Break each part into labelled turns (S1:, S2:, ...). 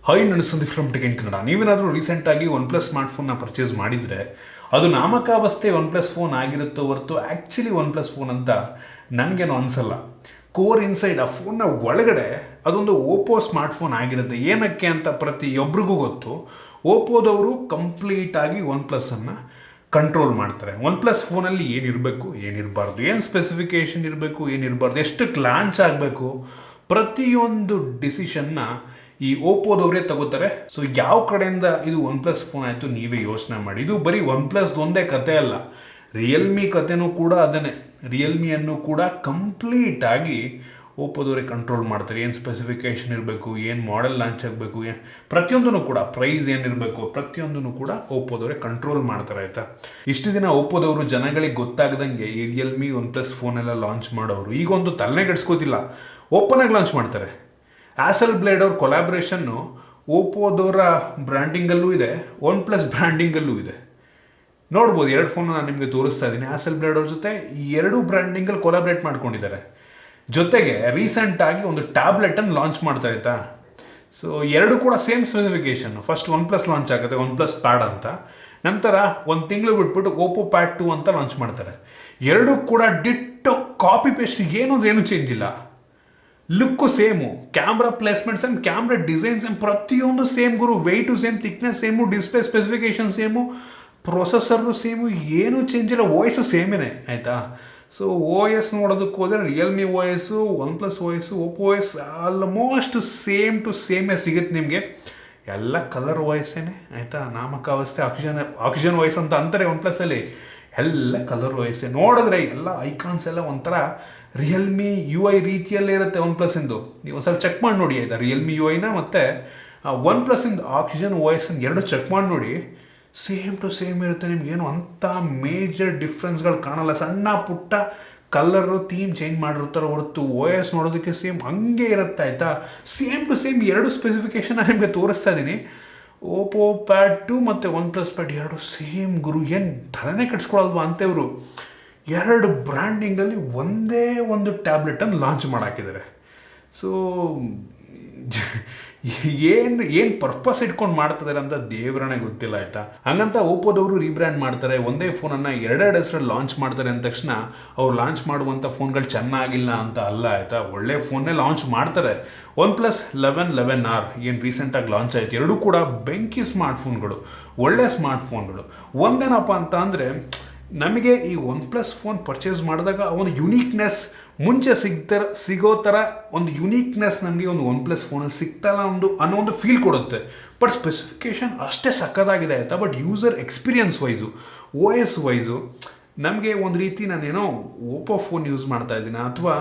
S1: Hi ನಾನು Sandeep from tech in Kannada. ನೀವೇನಾದರೂ ರೀಸೆಂಟಾಗಿ OnePlus ಸ್ಮಾರ್ಟ್ಫೋನ್ನ ಪರ್ಚೇಸ್ ಮಾಡಿದರೆ ಅದು ನಾಮಕಾವಸ್ಥೆ OnePlus ಫೋನ್ ಆಗಿರುತ್ತೋ ಹೊರತು ಆ್ಯಕ್ಚುಲಿ OnePlus ಫೋನ್ ಅಂತ ನನಗೇನು ಅನಿಸಲ್ಲ. ಕೋರ್ ಇನ್ಸೈಡ್ ಆ ಫೋನ್ನ ಒಳಗಡೆ ಅದೊಂದು ಓಪೋ ಸ್ಮಾರ್ಟ್ಫೋನ್ ಆಗಿರುತ್ತೆ. ಏನಕ್ಕೆ ಅಂತ ಪ್ರತಿಯೊಬ್ಬರಿಗೂ ಗೊತ್ತು. ಓಪೋದವರು ಕಂಪ್ಲೀಟಾಗಿ OnePlus-ಅನ್ನು ಕಂಟ್ರೋಲ್ ಮಾಡ್ತಾರೆ. OnePlus ಫೋನಲ್ಲಿ ಏನಿರಬೇಕು, ಏನಿರಬಾರ್ದು, ಏನು ಸ್ಪೆಸಿಫಿಕೇಷನ್ ಇರಬೇಕು, ಏನಿರಬಾರ್ದು, ಎಷ್ಟಕ್ಕೆ ಲಾಂಚ್ ಆಗಬೇಕು, ಪ್ರತಿಯೊಂದು ಡಿಸಿಷನ್ನ ಈ ಓಪೋದವರೇ ತಗೋತಾರೆ. ಸೊ ಯಾವ ಕಡೆಯಿಂದ ಇದು OnePlus ಫೋನ್ ಆಯಿತು ನೀವೇ ಯೋಚನೆ ಮಾಡಿ. ಇದು ಬರೀ OnePlus ಒಂದೇ ಕತೆ ಅಲ್ಲ, ರಿಯಲ್ಮಿ ಕತೆನೂ ಕೂಡ ಅದನ್ನೇ. ರಿಯಲ್ಮಿಯನ್ನು ಕೂಡ ಕಂಪ್ಲೀಟಾಗಿ ಓಪೋದವರೇ ಕಂಟ್ರೋಲ್ ಮಾಡ್ತಾರೆ. ಏನು ಸ್ಪೆಸಿಫಿಕೇಷನ್ ಇರಬೇಕು, ಏನು ಮಾಡೆಲ್ ಲಾಂಚ್ ಆಗಬೇಕು, ಪ್ರತಿಯೊಂದೂ ಕೂಡ ಪ್ರೈಸ್ ಏನಿರಬೇಕು, ಪ್ರತಿಯೊಂದೂ ಕೂಡ ಓಪೋದವರೇ ಕಂಟ್ರೋಲ್ ಮಾಡ್ತಾರೆ. ಆಯಿತಾ, ಇಷ್ಟು ದಿನ ಓಪೋದವರು ಜನಗಳಿಗೆ ಗೊತ್ತಾಗದಂಗೆ ಈ ರಿಯಲ್ಮಿ OnePlus ಫೋನೆಲ್ಲ ಲಾಂಚ್ ಮಾಡೋರು ಈಗ ಒಂದು ತಲೆಗೆಡ್ಸ್ಕೋತಿಲ್ಲ, ಓಪನಾಗಿ ಲಾಂಚ್ ಮಾಡ್ತಾರೆ. ಆಸಲ್ ಬ್ಲೇಡ್ ಅವ್ರ ಕೊಲಾಬ್ರೇಷನ್ನು ಓಪೋದವರ ಬ್ರ್ಯಾಂಡಿಂಗಲ್ಲೂ ಇದೆ, OnePlus ಬ್ರ್ಯಾಂಡಿಂಗಲ್ಲೂ ಇದೆ. ನೋಡ್ಬೋದು, ಎರಡು ಫೋನ್ ನಾನು ನಿಮಗೆ ತೋರಿಸ್ತಾ ಇದ್ದೀನಿ. ಆಸಲ್ ಬ್ಲೇಡ್ ಅವ್ರ ಜೊತೆ ಎರಡೂ ಬ್ರ್ಯಾಂಡಿಂಗಲ್ಲಿ ಕೊಲಾಬ್ರೇಟ್ ಮಾಡ್ಕೊಂಡಿದ್ದಾರೆ. ಜೊತೆಗೆ ರೀಸೆಂಟಾಗಿ ಒಂದು ಟ್ಯಾಬ್ಲೆಟನ್ನು ಲಾಂಚ್ ಮಾಡ್ತಾ ಆಯ್ತಾ. ಸೊ ಎರಡು ಕೂಡ same specification. First OnePlus launch ಆಗುತ್ತೆ, OnePlus ಪ್ಯಾಡ್ ಅಂತ. ನಂತರ ಒಂದು ತಿಂಗಳು ಬಿಟ್ಬಿಟ್ಟು ಓಪೋ ಪ್ಯಾಡ್ 2 ಅಂತ ಲಾಂಚ್ ಮಾಡ್ತಾರೆ. ಎರಡೂ ಕೂಡ ಡಿಟ್ಟೋ ಕಾಪಿ ಪೇಸ್ಟ್, ಏನು ಚೇಂಜ್ ಇಲ್ಲ. Look same, camera placements and camera designs and ಪ್ರತಿಯೊಂದು ಸೇಮ್ ಗುರು. Weight same, thickness same, display specification same, processor same, ಏನೂ ಚೇಂಜ್ ಇಲ್ಲ. ವಾಯ್ಸು ಸೇಮೇನೆ ಆಯಿತಾ. ಸೊ OS ನೋಡೋದಕ್ಕೆ ಹೋದರೆ Realme OS, OnePlus OS, Oppo OS almost same to ಸೇಮೇ ಸಿಗುತ್ತೆ ನಿಮಗೆ. ಎಲ್ಲ ಕಲರ್ ವಾಯ್ಸೇನೆ ಆಯಿತಾ. ನಾಮಕಾವಸ್ಥೆ ಆಕ್ಸಿಜನ್ ವಾಯ್ಸ್ ಅಂತ ಅಂತಾರೆ OnePlus-ಅಲ್ಲಿ. ಎಲ್ಲ ಕಲರ್ ವಾಯ್ಸೇ. ನೋಡಿದ್ರೆ ಎಲ್ಲ ಐಕಾನ್ಸ್ ಎಲ್ಲ ಒಂಥರ ರಿಯಲ್ಮಿ UI ರೀತಿಯಲ್ಲೇ ಇರುತ್ತೆ OnePlus-ಇಂದು. ನೀವು ಒಂದು ಸ್ವಲ್ಪ ಚೆಕ್ ಮಾಡಿ ನೋಡಿ ಆಯಿತಾ. ರಿಯಲ್ಮಿ UIನ ಮತ್ತು OnePlus-ಇಂದು ಆಕ್ಸಿಜನ್ ವಾಯ್ಸನ್ನು ಎರಡು ಚೆಕ್ ಮಾಡಿ ನೋಡಿ. ಸೇಮ್ ಟು ಸೇಮ್ ಇರುತ್ತೆ. ನಿಮ್ಗೇನು ಅಂಥ ಮೇಜರ್ ಡಿಫ್ರೆನ್ಸ್ಗಳು ಕಾಣಲ್ಲ. ಸಣ್ಣ ಪುಟ್ಟ ಕಲರು ಥೀಮ್ ಚೇಂಜ್ ಮಾಡಿರ್ತಾರೆ ಹೊರತು OS ನೋಡೋದಕ್ಕೆ ಸೇಮ್ ಹಂಗೆ ಇರುತ್ತೆ ಆಯಿತಾ. ಸೇಮ್ ಟು ಸೇಮ್ ಎರಡು ಸ್ಪೆಸಿಫಿಕೇಷನ್ ನಾನು ನಿಮಗೆ ತೋರಿಸ್ತಾ ಇದ್ದೀನಿ. ಓಪೋ ಪ್ಯಾಡ್ 2 ಮತ್ತು OnePlus ಪ್ಯಾಡ್ ಎರಡು ಸೇಮ್ ಗುರು. ಏನು ತಲೆನೇ ಕಟ್ಸ್ಕೊಳಲ್ವಾ ಅಂತೇವರು. ಎರಡು ಬ್ರ್ಯಾಂಡಿಂಗಲ್ಲಿ ಒಂದೇ ಒಂದು ಟ್ಯಾಬ್ಲೆಟನ್ನು ಲಾಂಚ್ ಮಾಡಾಕಿದ್ದಾರೆ. ಸೊ ಏನು ಪರ್ಪಸ್ ಇಟ್ಕೊಂಡು ಮಾಡ್ತಿದ್ದಾರೆ ಅಂತ ದೇವರೇ ಗೊತ್ತಿಲ್ಲ ಆಯಿತಾ. ಹಂಗಂತ ಓಪೋದವರು ರೀಬ್ರ್ಯಾಂಡ್ ಮಾಡ್ತಾರೆ, ಒಂದೇ ಫೋನನ್ನು ಎರಡೆರಡು ಹೆಸರಲ್ಲಿ ಲಾಂಚ್ ಮಾಡ್ತಾರೆ ಅಂದ ತಕ್ಷಣ ಅವ್ರು ಲಾಂಚ್ ಮಾಡುವಂಥ ಫೋನ್ಗಳು ಚೆನ್ನಾಗಿಲ್ಲ ಅಂತ ಅಲ್ಲ ಆಯಿತಾ. ಒಳ್ಳೆ ಫೋನ್ನೇ ಲಾಂಚ್ ಮಾಡ್ತಾರೆ. OnePlus 11R ಏನು ರೀಸೆಂಟಾಗಿ ಲಾಂಚ್ ಆಯಿತು, ಎರಡೂ ಕೂಡ ಬೆಂಕಿ ಸ್ಮಾರ್ಟ್ಫೋನ್ಗಳು, ಒಳ್ಳೆ ಸ್ಮಾರ್ಟ್ಫೋನ್ಗಳು. ಒಂದೇನಪ್ಪ ಅಂತ ಅಂದರೆ, ನಮಗೆ ಈ OnePlus ಫೋನ್ ಪರ್ಚೇಸ್ ಮಾಡಿದಾಗ ಒಂದು ಯುನೀಕ್ನೆಸ್ ಮುಂಚೆ ಸಿಗೋ ಥರ ಒಂದು ಯುನೀಕ್ನೆಸ್ ನಮಗೆ ಒಂದು OnePlus ಫೋನಲ್ಲಿ ಸಿಗ್ತಲ್ಲ ಅನ್ನೋ ಒಂದು ಫೀಲ್ ಕೊಡುತ್ತೆ. ಬಟ್ ಸ್ಪೆಸಿಫಿಕೇಷನ್ ಅಷ್ಟೇ ಸಕ್ಕದಾಗಿದೆ ಆಯಿತಾ. But user experience wise, OS wise ನಮಗೆ ಒಂದು ರೀತಿ ನಾನೇನೋ ಓಪೋ ಫೋನ್ ಯೂಸ್ ಮಾಡ್ತಾ ಇದ್ದೀನ ಅಥವಾ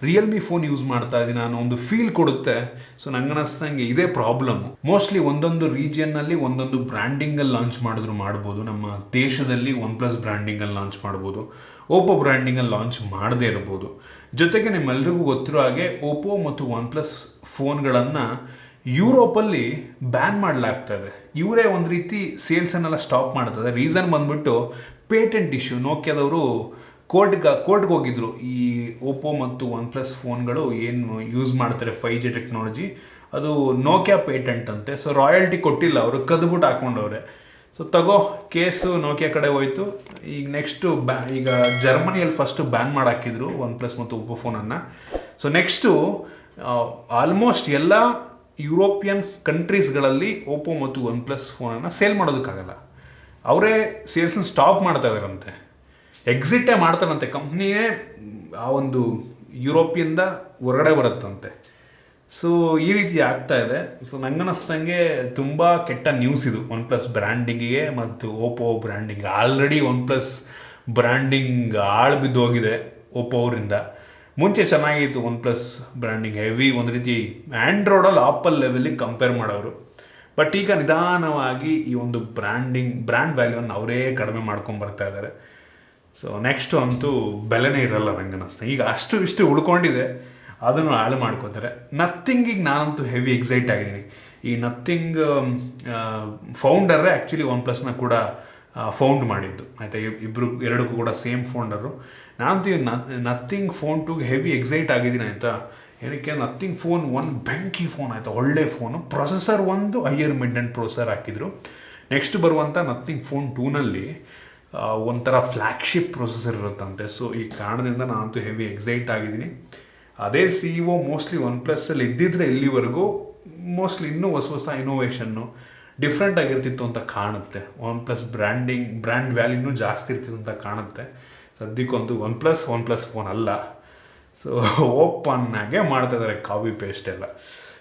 S1: ರಿಯಲ್ಮಿ ಫೋನ್ ಯೂಸ್ ಮಾಡ್ತಾ ಇದ್ದೀನ ಅನ್ನೋ ಒಂದು ಫೀಲ್ ಕೊಡುತ್ತೆ. ಸೊ ನಂಗೆ ಅನ್ನಿಸ್ದಂಗೆ ಇದೇ ಪ್ರಾಬ್ಲಮ್. ಮೋಸ್ಟ್ಲಿ ಒಂದೊಂದು ರೀಜಿಯನ್ನಲ್ಲಿ ಒಂದೊಂದು ಬ್ರ್ಯಾಂಡಿಂಗಲ್ಲಿ ಲಾಂಚ್ ಮಾಡಿದ್ರು ಮಾಡ್ಬೋದು. ನಮ್ಮ ದೇಶದಲ್ಲಿ OnePlus ಬ್ರ್ಯಾಂಡಿಂಗಲ್ಲಿ ಲಾಂಚ್ ಮಾಡ್ಬೋದು, ಓಪೋ ಬ್ರ್ಯಾಂಡಿಂಗಲ್ಲಿ ಲಾಂಚ್ ಮಾಡದೇ ಇರ್ಬೋದು. ಜೊತೆಗೆ ನಿಮ್ಮೆಲ್ರಿಗೂ ಗೊತ್ತಿರೋ ಹಾಗೆ ಓಪೋ ಮತ್ತು OnePlus ಫೋನ್ಗಳನ್ನು ಯುರೋಪಲ್ಲಿ ಬ್ಯಾನ್ ಮಾಡಲಾಗ್ತಾ ಇದೆ. ಇವರೇ ಒಂದು ರೀತಿ ಸೇಲ್ಸನ್ನೆಲ್ಲ ಸ್ಟಾಪ್ ಮಾಡ್ತದೆ. ರೀಸನ್ ಬಂದ್ಬಿಟ್ಟು ಪೇಟೆಂಟ್ ಇಶ್ಯೂ. ನೋಕಿಯಾದವರು ಕೋರ್ಟ್ಗೆ ಹೋಗಿದ್ರು. ಈ ಓಪೋ ಮತ್ತು OnePlus ಫೋನ್ಗಳು ಏನು ಯೂಸ್ ಮಾಡ್ತಾರೆ 5G ಟೆಕ್ನಾಲಜಿ, ಅದು ನೋಕಿಯಾ ಪೇಟೆಂಟ್ ಅಂತೆ. ಸೊ ರಾಯಲ್ಟಿ ಕೊಟ್ಟಿಲ್ಲ, ಅವರು ಕದ್ಬಿಟ್ಟು ಹಾಕೊಂಡವ್ರೆ. ಸೊ ತಗೋ ಕೇಸು ನೋಕಿಯಾ ಕಡೆ ಹೋಯ್ತು. ಈಗ ನೆಕ್ಸ್ಟು ಈಗ ಜರ್ಮನಿಯಲ್ಲಿ ಫಸ್ಟು ಬ್ಯಾನ್ ಮಾಡಾಕಿದ್ರು OnePlus ಮತ್ತು ಓಪೋ ಫೋನನ್ನು. ಸೊ ನೆಕ್ಸ್ಟು ಆಲ್ಮೋಸ್ಟ್ ಎಲ್ಲ ಯುರೋಪಿಯನ್ ಕಂಟ್ರೀಸ್ಗಳಲ್ಲಿ ಓಪೋ ಮತ್ತು OnePlus ಫೋನನ್ನು ಸೇಲ್ ಮಾಡೋದಕ್ಕಾಗಲ್ಲ. ಅವರೇ ಸೇಲ್ಸನ್ನು ಸ್ಟಾಪ್ ಮಾಡ್ತಾ ಇದ್ದಾರಂತೆ, ಎಕ್ಸಿಟೇ ಮಾಡ್ತಾರಂತೆ. ಕಂಪ್ನಿಯೇ ಆ ಒಂದು ಯುರೋಪಿಯಿಂದ ಹೊರಗಡೆ ಬರುತ್ತಂತೆ. ಸೊ ಈ ರೀತಿ ಆಗ್ತಾ ಇದೆ. ಸೊ ನಂಗನ್ನಿಸ್ದಂಗೆ ತುಂಬ ಕೆಟ್ಟ ನ್ಯೂಸ್ ಇದು OnePlus ಬ್ರ್ಯಾಂಡಿಂಗಿಗೆ ಮತ್ತು Oppo branding. Already OnePlus branding ಬಿದ್ದೋಗಿದೆ ಓಪೋ ಅವರಿಂದ. ಮುಂಚೆ ಚೆನ್ನಾಗಿತ್ತು OnePlus ಬ್ರ್ಯಾಂಡಿಂಗ್, ಹೆವಿ ಒಂದು ರೀತಿ ಆ್ಯಂಡ್ರಾಯ್ಡಲ್ಲಿ ಆಪಲ್ ಲೆವೆಲಿಗೆ ಕಂಪೇರ್ ಮಾಡೋರು. ಬಟ್ ಈಗ ನಿಧಾನವಾಗಿ ಈ ಒಂದು ಬ್ರ್ಯಾಂಡ್ ವ್ಯಾಲ್ಯೂವನ್ನು ಅವರೇ ಕಡಿಮೆ ಮಾಡ್ಕೊಂಬರ್ತಾ ಇದ್ದಾರೆ. ಸೊ ನೆಕ್ಸ್ಟು ಅಂತೂ ಬೆಲೆನೇ ಇರಲ್ಲ ನಂಗೆ ಅನ್ನಿಸ್ತು. ಈಗ ಇಷ್ಟು ಉಳ್ಕೊಂಡಿದೆ, ಅದನ್ನು ಹಾಳು ಮಾಡ್ಕೋತಾರೆ. ನಥಿಂಗಿಗೆ ನಾನಂತೂ ಹೆವಿ ಎಕ್ಸೈಟ್ ಆಗಿದ್ದೀನಿ. ಈ ನಥಿಂಗ್ ಫೌಂಡರೇ ಆ್ಯಕ್ಚುಲಿ OnePlus-ನ ಕೂಡ ಫೌಂಡ್ ಮಾಡಿದ್ದು ಆಯಿತಾ. ಎರಡಕ್ಕೂ ಕೂಡ ಸೇಮ್ ಫೌಂಡರು. ನಾನಂತೂ ನಥಿಂಗ್ ಫೋನ್ 2 ಹೆವಿ ಎಕ್ಸೈಟ್ ಆಗಿದ್ದೀನಿ ಆಯಿತಾ. ಏನಕ್ಕೆ ನಥಿಂಗ್ ಫೋನ್ ಬೆಂಕಿ ಫೋನ್ ಆಯಿತು, ಒಳ್ಳೆ ಫೋನು. ಪ್ರೊಸೆಸರ್ ಒಂದು ಹೈಯರ್ ಮಿಡ್ ಆ್ಯಂಡ್ ಪ್ರೊಸೆಸರ್ ಹಾಕಿದ್ರು. ನೆಕ್ಸ್ಟ್ ಬರುವಂಥ ನಥಿಂಗ್ ಫೋನ್ 2ನಲ್ಲಿ ಒಂಥರ ಫ್ಲ್ಯಾಗ್ಶಿಪ್ ಪ್ರೊಸೆಸರ್ ಇರುತ್ತಂತೆ. ಸೊ ಈ ಕಾರಣದಿಂದ ನಾನಂತೂ ಹೆವಿ ಎಕ್ಸೈಟ್ ಆಗಿದ್ದೀನಿ. ಅದೇ CEO ಮೋಸ್ಟ್ಲಿ OnePlusಲ್ಲಿ ಇದ್ದಿದ್ರೆ ಇಲ್ಲಿವರೆಗೂ ಮೋಸ್ಟ್ಲಿ ಇನ್ನೂ ಹೊಸ ಇನೋವೇಷನ್ನು ಡಿಫ್ರೆಂಟ್ ಆಗಿರ್ತಿತ್ತು ಅಂತ ಕಾಣುತ್ತೆ. OnePlus ಬ್ರ್ಯಾಂಡ್ ವ್ಯಾಲ್ಯೂನೂ ಜಾಸ್ತಿ ಇರ್ತಿತ್ತು ಅಂತ ಕಾಣುತ್ತೆ. ಸದ್ಯಕ್ಕಂತೂ ಒನ್ ಪ್ಲಸ್ ಫೋನ್ ಅಲ್ಲ. ಸೊ ಓಪನ್ನಾಗೆ ಮಾಡ್ತಾ ಇದ್ದಾರೆ ಕಾಪಿ ಪೇಸ್ಟ್ ಎಲ್ಲ.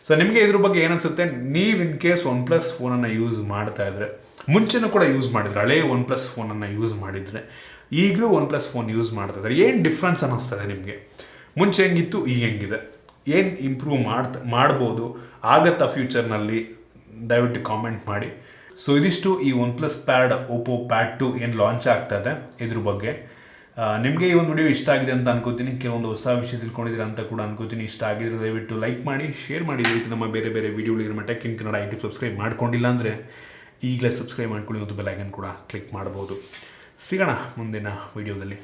S1: ಸೊ ನಿಮಗೆ ಇದ್ರ ಬಗ್ಗೆ ಏನನ್ಸುತ್ತೆ? ನೀವು ಇನ್ ಕೇಸ್ OnePlus ಫೋನನ್ನು ಯೂಸ್ ಮಾಡ್ತಾ ಇದ್ರೆ, ಮುಂಚೆನೂ ಕೂಡ ಯೂಸ್ ಮಾಡಿದ್ರೆ, ಹಳೇ OnePlus ಫೋನನ್ನು ಯೂಸ್ ಮಾಡಿದರೆ, ಈಗಲೂ OnePlus ಫೋನ್ ಯೂಸ್ ಮಾಡ್ತಾ ಇದ್ದಾರೆ, ಏನು ಡಿಫ್ರೆನ್ಸ್ ಅನ್ನಿಸ್ತದೆ ನಿಮಗೆ? ಮುಂಚೆ ಹೆಂಗಿತ್ತು, ಈಗ ಹೆಂಗಿದೆ, ಏನು ಇಂಪ್ರೂವ್ ಮಾಡ್ಬೋದು, ಆಗತ್ತಾ ಫ್ಯೂಚರ್ನಲ್ಲಿ? ದಯವಿಟ್ಟು ಕಾಮೆಂಟ್ ಮಾಡಿ. ಸೊ ಇದಿಷ್ಟು ಈ OnePlus OPPO Pad 2 ಏನು ಲಾಂಚ್ ಆಗ್ತದೆ ಇದ್ರ ಬಗ್ಗೆ. ನಿಮಗೆ ಈ ಒಂದು ವಿಡಿಯೋ ಇಷ್ಟ ಆಗಿದೆ ಅಂತ ಅನ್ಕೋತೀನಿ. ಕೆಲವೊಂದು ಹೊಸ ವಿಷಯ ತಿಳ್ಕೊಂಡಿದ್ದೀರಾ ಅಂತ ಕೂಡ ಅನ್ಕೋತೀನಿ. ಇಷ್ಟ ಆಗಿದ್ರೆ ದಯವಿಟ್ಟು ಲೈಕ್ ಮಾಡಿ, ಶೇರ್ ಮಾಡಿ. ಈ ರೀತಿ ನಮ್ಮ ಬೇರೆ ವಿಡಿಯೋಗಳಿಗೆ ನಮ್ಮ tech in Kannada YouTube subscribe ಮಾಡ್ಕೊಂಡಿಲ್ಲ ಅಂದರೆ ಈಗಲೇ ಸಬ್ಸ್ಕ್ರೈಬ್ ಮಾಡ್ಕೊಳ್ಳಿ ಮತ್ತು ಬೆಲ್ ಐಕನ್ ಕೂಡ ಕ್ಲಿಕ್ ಮಾಡ್ಬೋದು. ಸಿಗೋಣ ಮುಂದಿನ ವಿಡಿಯೋದಲ್ಲಿ.